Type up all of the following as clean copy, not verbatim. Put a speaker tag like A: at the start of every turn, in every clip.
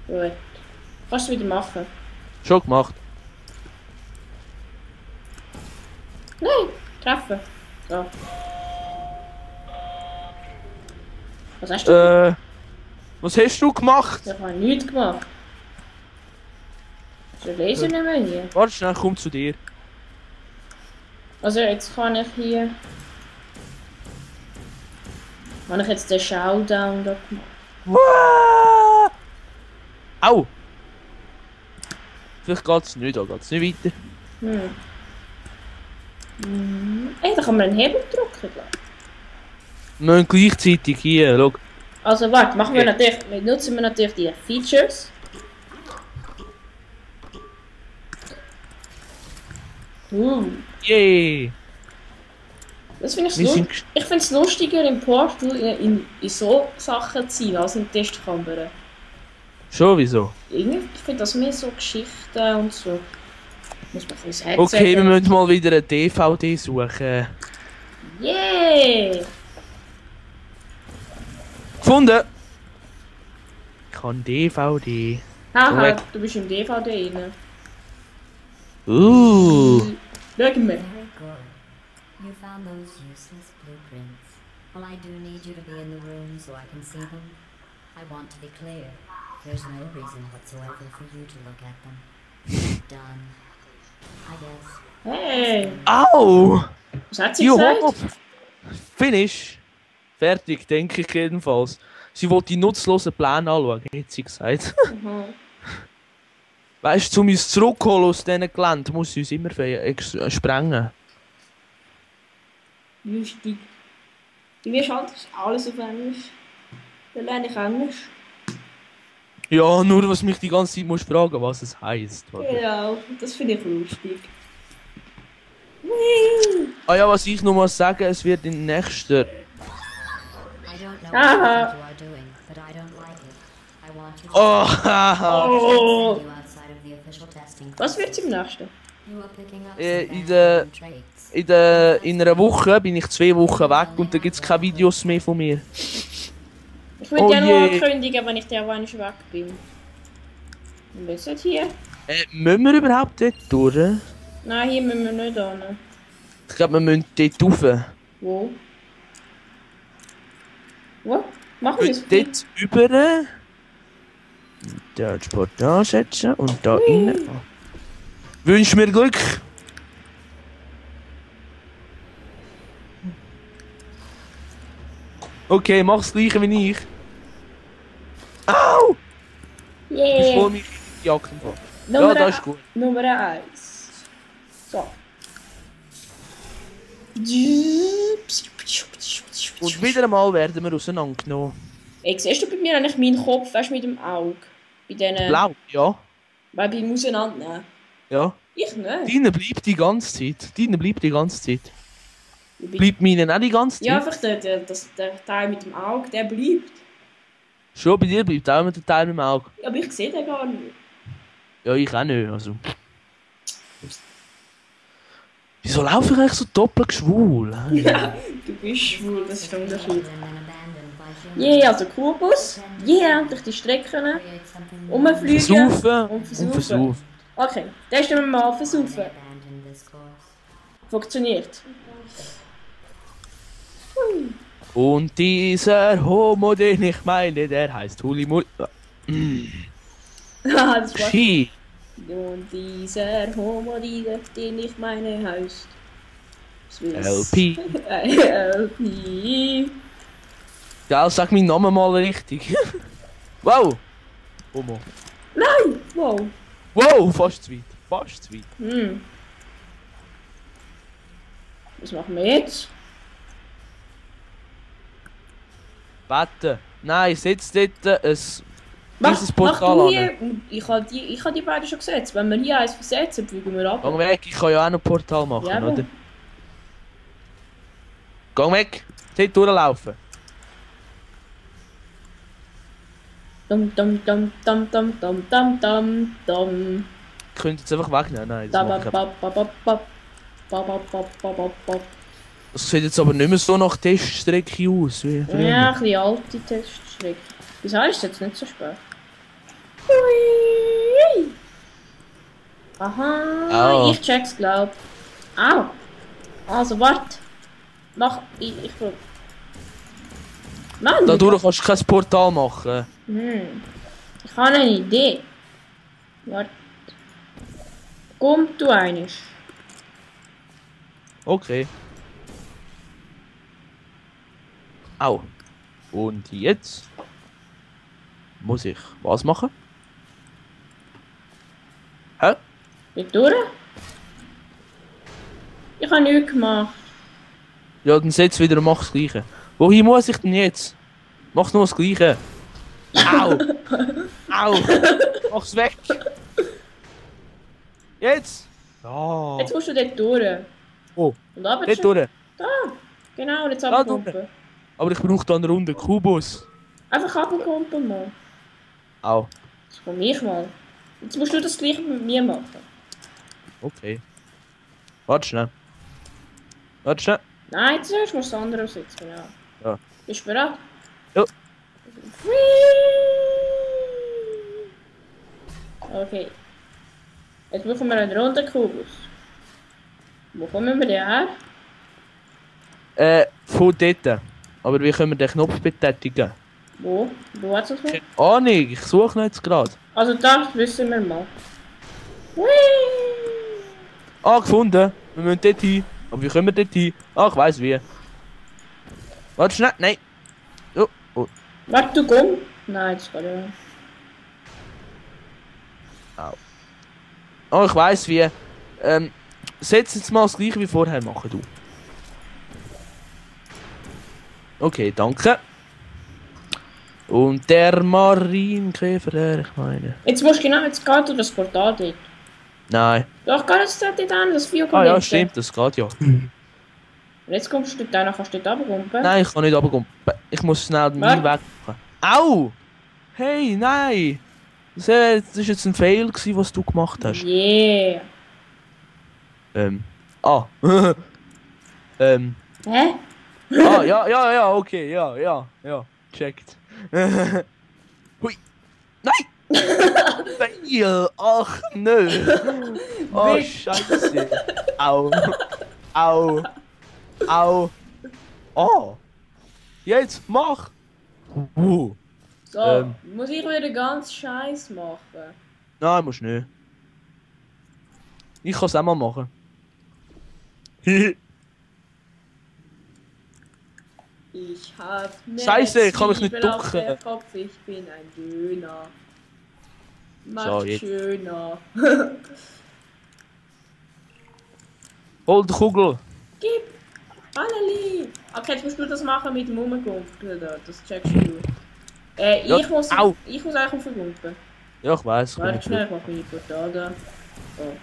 A: Gut. Kannst du wieder machen?
B: Schon gemacht.
A: Nein! Treffen. So. Was hast du?
B: Was hast du gemacht?
A: Ich habe nichts gemacht. Ist der Laser nicht mehr hier?
B: Warte schnell, komm zu dir.
A: Also jetzt kann ich hier... Habe ich jetzt den Showdown da gemacht?
B: Wow! Au! Vielleicht geht's nicht, da geht's nicht weiter.
A: Ey, da kann man einen Hebel drücken, glaube ich.
B: Wir müssen gleichzeitig hier, schau.
A: Also warte, machen wir natürlich, nutzen wir natürlich die Features.
B: Yay!
A: Das finde ich
B: Wir sind
A: ich finde es lustiger im Portal in so Sachen zu sein als in Testkamera.
B: Schon, wieso?
A: Irgendwie ich finde das mehr so Geschichten und so. Muss man ins Headset.
B: Okay, wir müssen mal wieder eine DVD suchen.
A: Yeah!
B: Gefunden! Ich habe DVD.
A: Haha, du bist im DVD rein.
B: Schau mal.
A: Schau mal.
C: Very good. You found those useless blueprints. Well, I do need you to be in the room so I can see them. I want to be clear. There's no reason whatsoever for you to look at them. Done. I guess.
A: Hey!
B: Au!
A: Was hat sie
B: You
A: gesagt?
B: homo... Finish. Fertig, denke ich jedenfalls. Sie wollte die nutzlosen Pläne anschauen, hat sie gesagt. Weißt du, um uns zurückholen aus diesen Gelände, muss sie uns immer sprengen.
A: Lustig. Du wirst halt alles auf Englisch. Dann lerne ich Englisch.
B: Ja, nur was mich die ganze Zeit musst fragen, was es heisst.
A: Genau, das finde ich lustig.
B: Ah ja, was ich noch mal sagen, es wird in nächster...
C: I don't know
A: Aha.
C: what you are doing, but I don't like it. I want you to
B: Oh, haha.
A: Oh.
C: send you outside of the official testing.
A: Was wird im nächsten?
C: You are picking up
B: In
C: some
B: der-
C: bad traits.
B: In einer Woche bin ich 2 Wochen weg und da gibt es keine Videos mehr von mir.
A: Ich würde
B: Oh
A: ja nur
B: je.
A: ankündigen, wenn ich der wann weg bin. Und jetzt nicht hier?
B: Müssen wir überhaupt dort durch?
A: Nein, hier müssen wir nicht hin.
B: Ich glaube, wir müssen dort rauf.
A: Wo? Wo? Machen wir es?
B: Dort über. Da das Portal ansetzen und da rein. Wünsch mir Glück! Okay, mach's gleiche wie ich. Au! Ich
A: Yeah!
B: hol mich in die Jacke. Ja,
A: Nummer,
B: das ist gut.
A: Nummer 1. So.
B: Und wieder einmal werden wir auseinandergenommen.
A: Ey, siehst du bei mir eigentlich meinen Kopf, weißt du, mit dem Auge? Bei denen...
B: Blau, ja.
A: Weil beim Auseinandernehmen.
B: Ja.
A: Ich nicht.
B: Deine bleibt die ganze Zeit. Deine bleibt die ganze Zeit. Bleibt meine auch die ganze Zeit?
A: Ja, einfach der Teil mit dem Auge, der bleibt.
B: Schon bei dir bleibt auch immer der Teil im Auge.
A: Ja, aber ich sehe den gar nicht.
B: Ja, ich auch nicht. Also. Wieso laufe ich eigentlich so doppelt schwul?
A: Ja, du bist schwul, das ist der Unterschied.
C: And then abandoned by humans.
A: Yeah, also Kubus. Yeah, durch die Strecken.
C: Create something
A: Umfliegen.
B: Versaufen
A: Und
B: und
A: versaufen.
B: versaufen.
A: Okay, testen wir mal versaufen.
C: abandon this course.
A: Funktioniert.
B: Und dieser Homo, den ich meine, der heißt Hulimul.
A: Haha, das war...
B: Ski.
A: Und dieser Homo, den ich meine, heißt...
B: LP.
A: LP.
B: Ja, sag meinen Namen mal richtig. Wow. Homo.
A: Nein! Wow.
B: Wow, fast zu weit. Fast zu weit.
A: Was machen wir jetzt?
B: Wette. Nein, setz dort ein...
A: Mach
B: Dieses Portal
A: du
B: an.
A: hier... Ich habe die beiden schon gesetzt. Wenn wir hier eins versetzen, fliegen wir ab.
B: Gang weg, ich kann ja auch noch Portal machen,
A: Ja, aber-
B: oder? Gang weg. Dort durchlaufen.
A: Dum dum dum dum dum dum dum dum dum.
B: Ich könnte jetzt einfach wegnehmen. Nein,
A: Da
B: das,
A: ba
B: mache ich
A: ba ba ba ba ba ba ba ba ba.
B: das sieht jetzt aber nicht mehr so nach Teststrecke aus wie früher.
A: Ja, ein bisschen alte Teststrecke. Wieso ist es jetzt nicht so spät? Hui. Aha,
B: Au.
A: ich check's, glaub. Au. Also, warte. Mach, ich prob. Mann,
B: Dadurch kannst du kein Portal machen.
A: ich habe eine Idee. Warte. Komm, du einisch.
B: Okay. Au. Und jetzt muss ich was machen? Hä?
A: Geht durch? Ich habe nichts gemacht.
B: Ja, dann setz wieder und mach das Gleiche. Wohin muss ich denn jetzt? Mach nur das Gleiche. Au! Au! Mach's weg! Jetzt! Ja!
A: Jetzt musst du dort durch.
B: Oh,
A: Und aber
B: dort durch.
A: Da. Genau, und jetzt
B: Da
A: abkumpen.
B: Aber ich brauche da einen runden Kubus.
A: Einfach abkumpen mal.
B: Au.
A: Das komm ich mal. Jetzt musst du das gleiche mit mir machen.
B: Okay. Warte schnell. Warte schnell.
A: Nein, zuerst musst du das andere setzen, ja.
B: Ja.
A: Bist du bereit?
B: Ja.
A: Okay. Jetzt brauchen wir einen runden Kubus. Wo kommen wir denn her?
B: Von dort. Aber wie können wir den Knopf betätigen?
A: Wo? Wo hat's das noch?
B: Keine Ahnung, ich suche ihn jetzt gerade.
A: Also das wissen wir mal.
B: Ah, gefunden. Wir müssen dort hin. Aber wie kommen wir dort hin? Ah, ich weiss wie. Warte schnell. Nein. Oh, oh.
A: Warte, du komm. Nein, das geht ja.
B: Oh, ich weiss wie. Setz jetzt mal das gleiche wie vorher machen, du. Okay, danke. Und der Marienkäfer, ich meine.
A: Jetzt musst du genau, jetzt geht du das Portal dort.
B: Nein.
A: Doch, geh jetzt dort an, das Vieh kommt
B: Ah ja,
A: jetzt.
B: stimmt, das geht ja.
A: Und jetzt kommst du dort an, kannst du dort runterkumpen.
B: Nein, ich kann nicht runterkommen. Ich muss schnell meinen Weg machen. Au! Hey, nein! Das war jetzt ein Fail, gewesen, was du gemacht hast.
A: Yeah.
B: Ah.
A: Hä?
B: Ah, ja, okay, ja. Checkt. Hui. Nein! Fail! Ach, nö! Oh,
A: Weg.
B: Scheiße! Au! Au! Au! Oh! Jetzt mach!
A: So, muss ich wieder ganz Scheiß machen?
B: Nein, musst nicht. Ich kann es auch mal machen.
A: Ich hab mehr
B: Scheiße, ich kann mich nicht
A: Zwiebel auf
B: ducken.
A: der Kopf, ich bin ein Döner. Macht
B: So, jetzt.
A: schöner.
B: Hol die Kugel!
A: Gib! Anneli! Okay, jetzt musst du das machen mit dem Umkumpeln da, das checkst du. Ich muss
B: au.
A: eigentlich aufkumpen.
B: Ja, ich weiss.
A: Warte schnell, ich mach meine Portal da. So.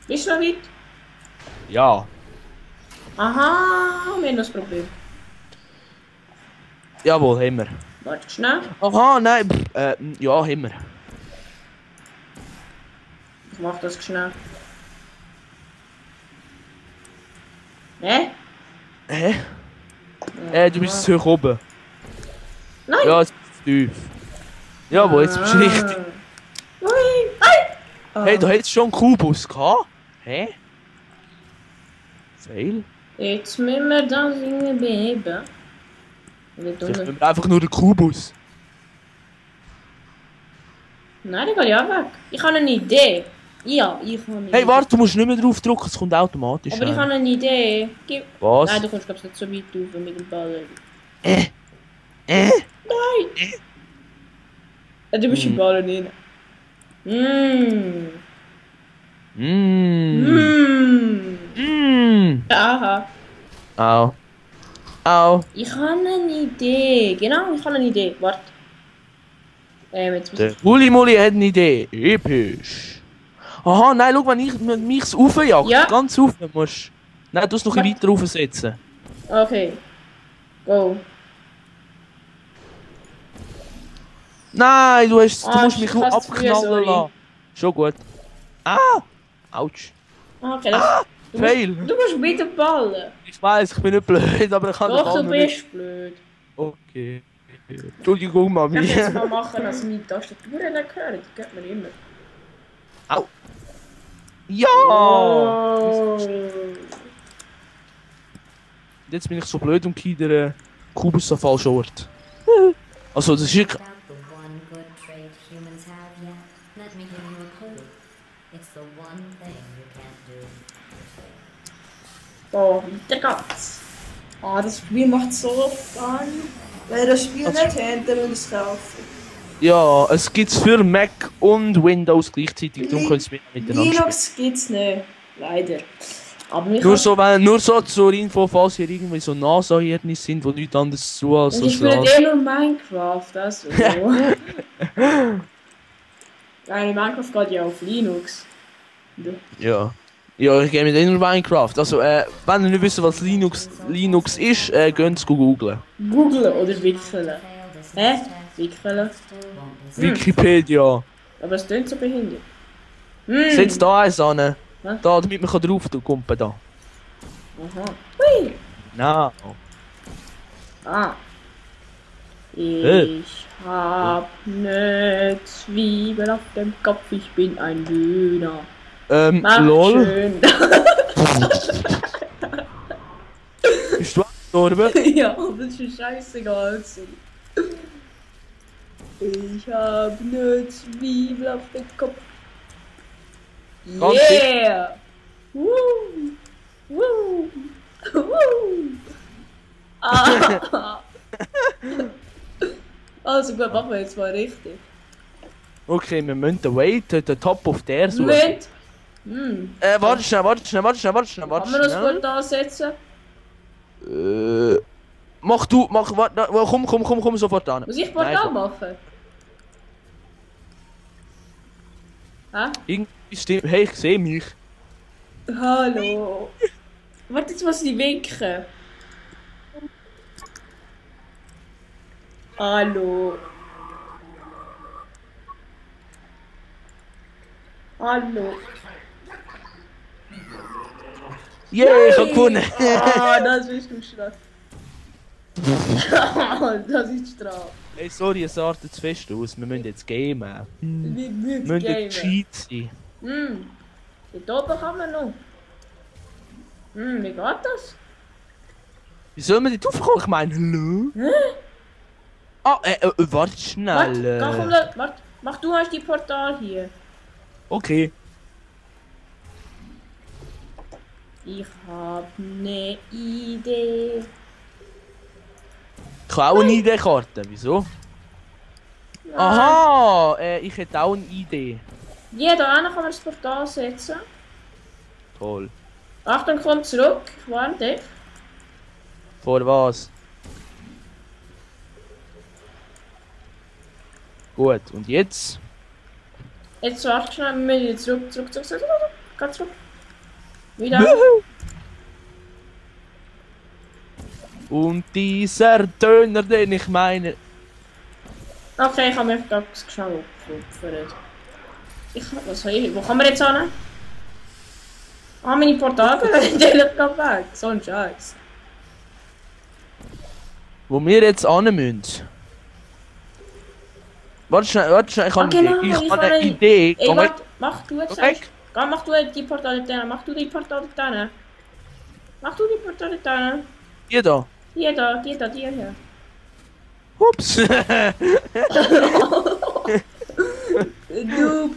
A: Bist du noch weit?
B: Ja.
A: Aha, wir haben das Problem.
B: Jawohl, haben wir.
A: Warte schnell.
B: Aha, nein. Ja, haben wir.
A: Ich mach das schnell. Hä?
B: Hä? Du bist zu hoch oben.
A: Nein!
B: Ja, jetzt bist du tief. Jawohl, jetzt bist du richtig.
A: Ui! Ei!
B: Hey, du hättest schon einen Kubus gehabt? Hä? Fail?
A: Jetzt müssen wir das irgendwie beheben. Nicht
B: Vielleicht
A: unten.
B: nehmen wir einfach nur den Kubus.
A: Nein, der geht ja weg. Ich habe eine Idee. Ja, ich habe eine
B: Hey,
A: Idee.
B: warte, du musst nicht mehr drauf drücken, es kommt automatisch.
A: Aber ich habe eine Idee. Gib.
B: Was?
A: Nein, du kommst glaubst nicht so weit rauf mit dem Ball.
B: Äh?
A: Nein! Du bist im Ball rein. Aha.
B: Au. Au.
A: Ich habe eine Idee. Genau, ich habe eine Idee. Warte. Jetzt muss
B: Der
A: ich...
B: Uli hat eine Idee. Episch. Aha, nein, schau, wenn ich mich raufjagt,
A: Ja.
B: ganz rauf musst. Nein, du musst noch ein bisschen weiter raufsetzen.
A: Okay. Go.
B: Nein, du musst
A: Ah,
B: mich nur
A: fast zu früh,
B: abknallen
A: sorry.
B: lassen. Schon gut. Ah! Autsch.
A: Okay, das...
B: Fail.
A: Du musst mit dem Ball.
B: Ich weiß, ich bin nicht blöd, aber ich kann den
A: Doch,
B: Ball
A: du
B: noch nicht.
A: bist blöd.
B: Okay. Entschuldigung,
A: Ich kann
B: Mami.
A: jetzt mal machen, dass meine Tastatur nicht hören. Die geht mir immer.
B: Au. Ja!
A: Oh.
B: Jetzt bin ich so blöd und gehe der Kubus am falschen Ort. Also, das ist wirklich...
C: About the one good trait humans have yet, let me give you a clue. It's the one thing you can't do.
A: Oh, weiter geht's. Ah, das Spiel macht so Fun. Wer das Spiel
B: Also-
A: nicht hat, der will es kaufen.
B: Ja, es gibt's für Mac und Windows gleichzeitig, darum können sie miteinander spielen.
A: Linux gibt's nicht. Leider. Aber ich
B: Nur so zur Info, falls hier irgendwie so NASA-Herdnisse sind, die nichts anderes zu als so
A: ich spiele
B: Schlaf.
A: nur Minecraft, also. Nein, Minecraft geht ja auf Linux.
B: Ja. Ja, ich gehe mit nur Minecraft. Also, wenn ihr nicht wisst, was Linux ist, geht es googlen.
A: Googlen oder wickeln.
C: Fail this
A: Hä?
C: next test,
A: Wickeln.
C: still won't be
B: Wikipedia.
A: Aber es klingt so behindert.
B: Setz da eins an.
A: Was?
B: Da, damit man drauf tun kann, da.
A: Aha. Hui.
B: Na.
A: Ah. Ich hab ne Zwiebel auf dem Kopf, ich bin ein Döner. Mach
B: Lol.
A: schön.
B: Bist du gestorben?
A: Ja, aber das ist scheißegal. Ich hab ne Zwiebel auf dem Kopf.
B: Ganz
A: Yeah! Woo! Woo! Woo! Ah! Also gut, machen wir jetzt mal richtig.
B: Okay, wir müssen den Weight, den Top of der suchen.
A: Moment!
B: Warte schnell.
A: Kann man das gut ansetzen?
B: Komm sofort an.
A: Muss ich Portal machen? Hä?
B: Irgendwie stimmt. Hey, ich sehe mich.
A: Hallo. Warte, jetzt muss ich winken. Hallo. Hallo.
B: Yeah, ich hab gewonnen.
A: Ah, das ist du Straf. Das ist Straf.
B: Hey, sorry, es artet zu fest aus. Wir müssen jetzt gamen.
A: Nicht
B: Wir müssen
A: gamen.
B: cheat sein.
A: Dort oben kann man noch. Wie geht das?
B: Wie soll man dort raufkommen? Ich meine, hallo? Ah, warte
A: Warte,
B: schnell.
A: warte, mach du erst die Portal hier.
B: Okay.
A: Ich hab ne Idee.
B: Ich habe auch eine ID-Karte. Wieso? Aha, ich hätte auch eine Idee.
A: Jeder einer kann man das Portal setzen.
B: Toll.
A: Achtung, komm zurück. Ich warne dich.
B: Vor was? Gut, und jetzt?
A: Jetzt warte schnell, wir müssen wieder zurück. Ganz zurück. Wieder.
B: Und dieser Döner, den ich meine.
A: Okay, ich habe mich ganz schnell aufgeopfert. Was soll ich? Wo kann man jetzt hin? Ah, meine Portale sind natürlich gerade weg. So ein Scheiß.
B: Wo wir jetzt hin müssen. Warte schnell, ich habe
A: genau,
B: ich habe eine Idee.
A: Ey,
B: Komm,
A: warte, mach du jetzt.
B: weg.
A: Geh, mach du die Portale da. Mach du die Portale da. Mach du die Portale da.
B: Hier da.
A: Die hier.
B: Ups.
A: Du.